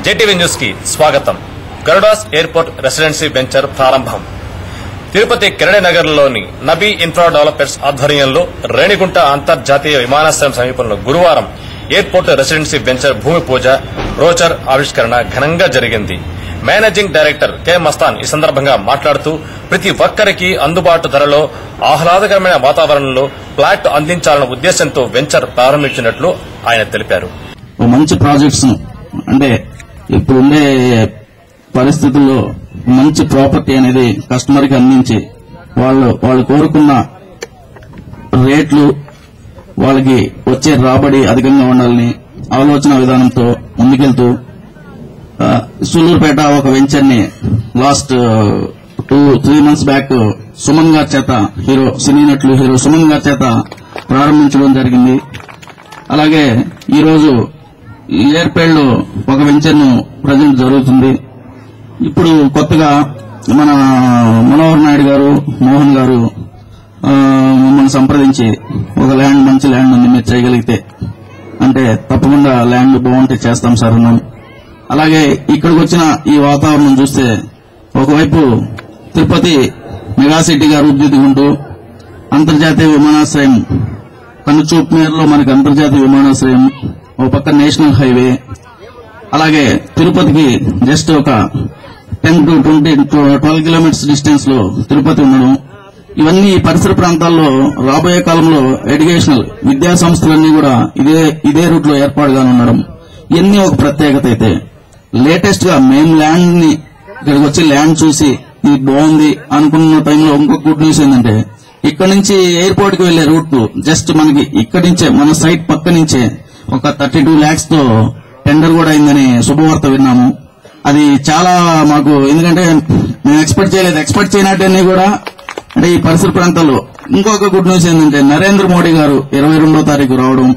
JTV news కి స్వాగతం. Garudas airport residency venture ప్రారంభం. తిరుపతి కెనడీ నగర్లోని నబీ ఇన్ఫ్రా డెవలపర్స్ ఆధ్వర్యంలో రేణిగుంట అంతర్జాతీయ విమానాశ్రయం సమీపంలో గురువారం ఎయిర్పోర్ట్ రెసిడెన్సీ వెంచర్ భూమి పూజ, బ్రోచర్ ఆవిష్కరణ ఘనంగా జరిగింది. మేనేజింగ్ డైరెక్టర్ కె మస్తాన్ ఈ సందర్భంగా మాట్లాడుతూ ప్రతి ఒక్కరికి అందుబాటు ధరలో ఆహ్లాదకరమైన వాతావరణంలో ఫ్లాట్ అందించాలన్న ఉద్దేశంతో వెంచర్ ప్రారంభించినట్లు ఆయన తెలిపారు. మంచి ప్రాజెక్ట్స్ అంటే ఇప్పుడు ఉండే పరిస్థితుల్లో మంచి ప్రాపర్టీ అనేది కస్టమర్ కి అందించి వాళ్ళు కోరుకున్న రేట్లు, వాళ్ళకి వచ్చే రాబడి అధికంగా ఉండాలని ఆలోచన విధానంతో ముందుకెళ్తూ సూళ్లూరుపేట ఒక వెంచర్ ని లాస్ట్ 2-3 months బ్యాక్ సుమన్ గారి చేత సినీ నటులు హీరో సుమన్ గారి చేత ప్రారంభించడం జరిగింది. అలాగే ఈరోజు ఏర్పేళ్లో ఒక వెంచర్ ను ప్రజెంట్ జరుగుతుంది. ఇప్పుడు కొత్తగా మన మనోహర్ నాయుడు గారు, మోహన్ గారు మమ్మల్ని సంప్రదించి ఒక మంచి ల్యాండ్ ఉంది, మీరు చేయగలిగితే అంటే తప్పకుండా ల్యాండ్ బాగుంటే చేస్తాం సార్ అన్నాం. అలాగే ఇక్కడికి వచ్చిన ఈ వాతావరణం చూస్తే ఒకవైపు తిరుపతి మెగా సిటీగా రూపుదిద్దుకుంటూ అంతర్జాతీయ విమానాశ్రయం కనుచూపు మేరలో మనకి అంతర్జాతీయ విమానాశ్రయం, ఒక పక్క నేషనల్ హైవే, అలాగే తిరుపతికి జస్ట్ ఒక 10 to 12 kilometers డిస్టెన్స్ లో తిరుపతి ఉండడం, ఇవన్నీ ఈ పరిసర ప్రాంతాల్లో రాబోయే కాలంలో ఎడ్యుకేషనల్ విద్యా సంస్థలన్నీ కూడా ఇదే రూట్ లో ఏర్పాటుగా ఉండడం, ఇవన్నీ ఒక ప్రత్యేకత. అయితే లేటెస్ట్ గా మేము ల్యాండ్ ని ఇక్కడికి వచ్చి ల్యాండ్ చూసి ఇది బాగుంది అనుకున్న టైంలో ఇంకొక గుడ్ న్యూస్ ఏంటంటే ఇక్కడి నుంచి ఎయిర్పోర్ట్ కి వెళ్లే రూట్ జస్ట్ మనకి ఇక్కడి నుంచే మన సైట్ పక్క నుంచే ఒక 32 lakhs తో టెండర్ కూడా అయిందని శుభవార్త విన్నాము. అది చాలా మాకు, ఎందుకంటే మేము ఎక్స్పెక్ట్ చేయలేదు. ఎక్స్పెక్ట్ చేయనట్టన్నీ కూడా అంటే ఈ పరిసర ప్రాంతాల్లో ఇంకొక గుడ్ న్యూస్ ఏంటంటే నరేంద్ర మోడీ గారు 22వ తారీఖు రావడం,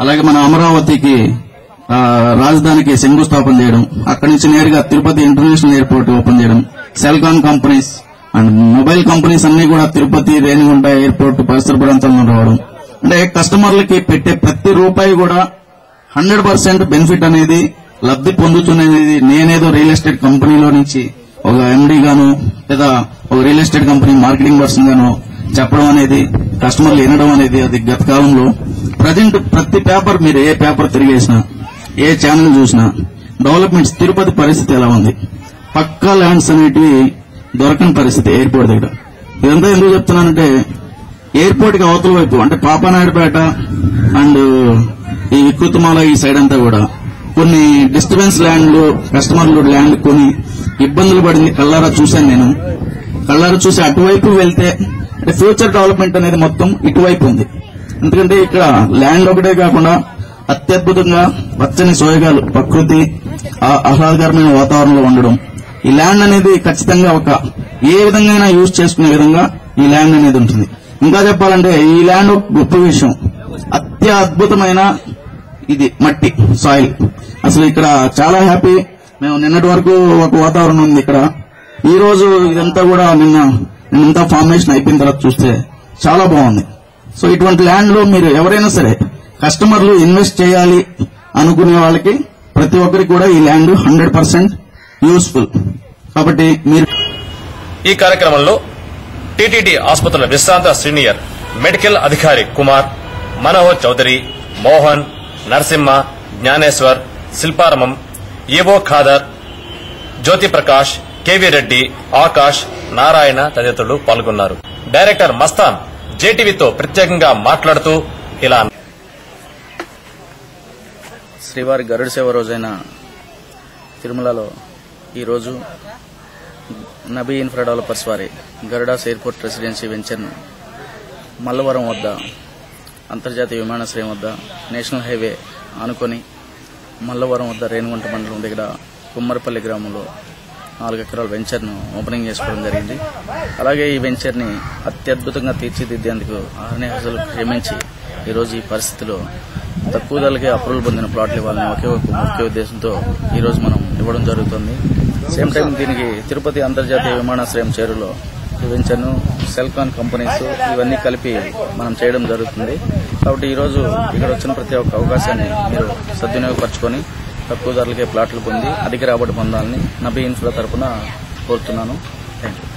అలాగే మన అమరావతికి రాజధానికి శంకుస్థాపన చేయడం, అక్కడి నుంచి నేరుగా తిరుపతి ఇంటర్నేషనల్ ఎయిర్పోర్ట్ ఓపెన్ చేయడం, Celkon companies and mobile companies అన్ని కూడా తిరుపతి రేణిగుంట ఎయిర్పోర్ట్ పరిసర ప్రాంతాల్లో రావడం, అంటే కస్టమర్లకి పెట్టే ప్రతి రూపాయి కూడా 100% బెనిఫిట్ అనేది లబ్ధి పొందుతున్నది. నేనేదో రియల్ ఎస్టేట్ కంపెనీలో నుంచి ఒక ఎండీ గాను లేదా ఒక real estate company marketing person గాను చెప్పడం అనేది, కస్టమర్లు వినడం అనేది అది గత కాలంలో. ప్రజెంట్ ప్రతి పేపర్, మీరు ఏ పేపర్ తిరిగేసినా, ఏ ఛానల్ చూసినా డెవలప్మెంట్స్ తిరుపతి పరిస్థితి ఎలా ఉంది, పక్కా ల్యాండ్స్ అనేటివి దొరకని పరిస్థితి ఎయిర్పోర్ట్ దగ్గర. ఇదంతా ఎందుకు చెప్తున్నానంటే ఎయిర్పోర్ట్ కి అవతల వైపు అంటే పాపానాయుడుపేట అండ్ ఈ వికృతమాల ఈ సైడ్ అంతా కూడా కొన్ని డిస్టర్బెన్స్ ల్యాండ్లు, కస్టమర్లు ల్యాండ్ కొని ఇబ్బందులు పడింది. కళ్ళారా చూశాను నేను. కళ్ళారా చూసి అటువైపు వెళ్తే అంటే ఫ్యూచర్ డెవలప్మెంట్ అనేది మొత్తం ఇటువైపు ఉంది. ఎందుకంటే ఇక్కడ ల్యాండ్ ఒకటే కాకుండా అత్యద్భుతంగా పచ్చని సోయగాలు, ప్రకృతి, ఆహ్లాదకరమైన వాతావరణంలో ఉండడం, ఈ ల్యాండ్ అనేది ఖచ్చితంగా ఏ విధంగా యూజ్ చేసుకునే విధంగా ఈ ల్యాండ్ అనేది ఉంటుంది. ఇంకా చెప్పాలంటే ఈ ల్యాండ్ గొప్ప విషయం, అత్యద్భుతమైన ఇది మట్టి సాయిల్. అసలు ఇక్కడ చాలా హ్యాపీ. మేము నిన్నటి వరకు ఒక వాతావరణం ఉంది ఇక్కడ. ఈ రోజు ఇదంతా కూడా నిన్నంతా ఫార్మేషన్ అయిపోయిన తర్వాత చూస్తే చాలా బాగుంది. సో ఇటువంటి ల్యాండ్ లో మీరు ఎవరైనా సరే కస్టమర్లు ఇన్వెస్ట్ చేయాలి అనుకునే వాళ్ళకి ప్రతి ఒక్కరికి కూడా ఈ ల్యాండ్ 100% యూస్ఫుల్. కాబట్టి మీరు ఈ కార్యక్రమంలో టీటీడీ ఆసుపత్రుల విశ్రాంత సీనియర్ మెడికల్ అధికారి కుమార్, మనోహర్ చౌదరి, మోహన్, నరసింహ, జ్ఞానేశ్వర్, శిల్పారమం, ఈవో ఖాదర్, జ్యోతి ప్రకాష్, కేవీ రెడ్డి, ఆకాష్, నారాయణ తదితరులు పాల్గొన్నారు. డైరెక్టర్ మస్తాన్ జేటీవీతో ప్రత్యేకంగా మాట్లాడుతూ ఇలా శ్రీవారి గరుడ సేవ రోజైన తిరుమలలో ఈరోజు నబీ ఇన్ఫ్రా డెవలపర్స్ వారి గరుడాస్ ఎయిర్పోర్ట్ రెసిడెన్సీ వెంచర్ను మల్లవరం వద్ద అంతర్జాతీయ విమానాశ్రయం వద్ద నేషనల్ హైవే ఆనుకొని మల్లవరం వద్ద రేణిగుంట మండలం దగ్గర కుమ్మరపల్లి గ్రామంలో 4 ఎకరాల వెంచర్ను ఓపెనింగ్ చేసుకోవడం జరిగింది. అలాగే ఈ వెంచర్ని అత్యద్భుతంగా తీర్చిదిద్దేందుకు అహర్నిశలు శ్రమించి ఈరోజు ఈ పరిస్థితిలో తక్కువ ధరలకే అప్రూవల్ పొందిన ప్లాట్లు ఇవ్వాలని ఒకే ఒక ముఖ్య ఉద్దేశంతో ఈరోజు మనం ఇవ్వడం జరుగుతుంది. సేమ్ టైం దీనికి తిరుపతి అంతర్జాతీయ విమానాశ్రయం చేరులో ఈ వెంచర్ను సెల్కాన్ కంపెనీస్ ఇవన్నీ కలిపి మనం చేయడం జరుగుతుంది. కాబట్టి ఈరోజు ఇక్కడ వచ్చిన ప్రతి ఒక్క అవకాశాన్ని మీరు సద్వినియోగపరచుకొని తక్కువ ధరలకే ప్లాట్లు పొంది అధిక రాబడి పొందాలని నబీ ఇన్ఫ్రా తరఫున కోరుతున్నాను. Thank you.